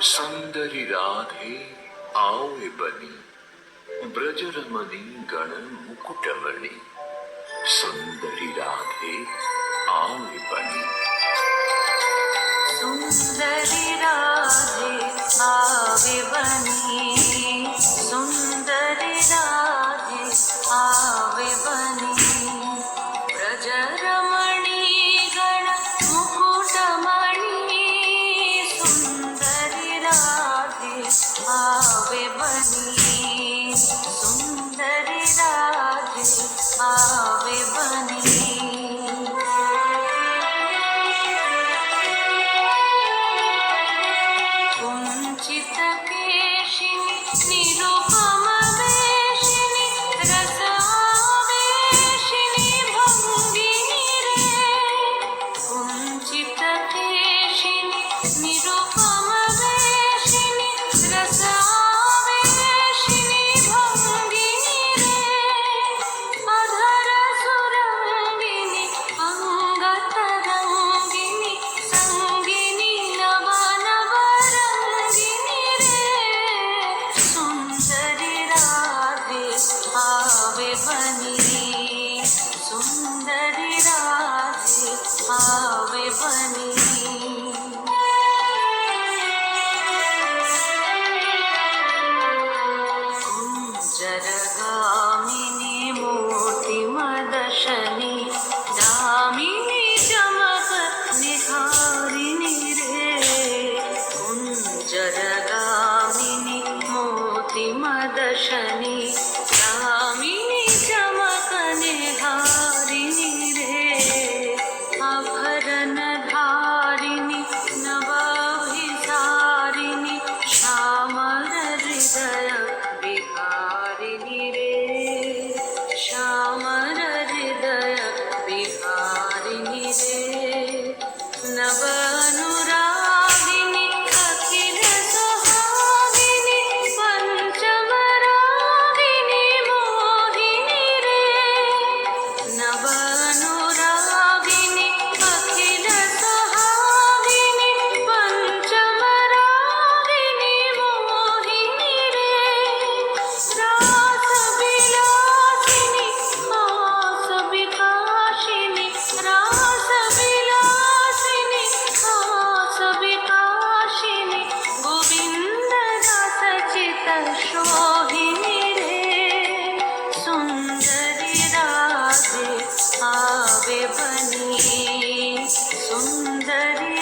सुंदरी राधे आवे बनी, ब्रजरमणी गण मुकुटमणि। सुंदरी राधे आवे बनी। सुंदरी राधे आवे बनी, सुंदरी राधे आवे बनी। ब्रजरमणी गण मुकुटमणि, सुंदरी राधे आवे बनी, सुंदरी राधे आवे बनी। सुंदरी राधे आवे बनी। कुंजरगामिनी मोति मदशनी, दामिनी चमक निहारिणी रे। कुंजरगामिनी मोति मदशनी, दामिनी चमक निहारिणी रे। आभरण धारिणी नवाभिसारिणी, श्यामल हृदय विहारिणी रे। श्यामल हृदय विहारिणी रे। नव अनुरागिनी अखिल सुहागिनी, पंचमरागिनी मोहिनी रे। नव अनुरागिनी अखिल सुहागिनी, पंचमरागिनी मोहिनी रे। रास विलासिनी हास विकासिनी, रास विलासिनी हास विकासिनी, गोविंद दास चित शोभिनी रे। सुंदरी राधे आवे बनी, सुंदरी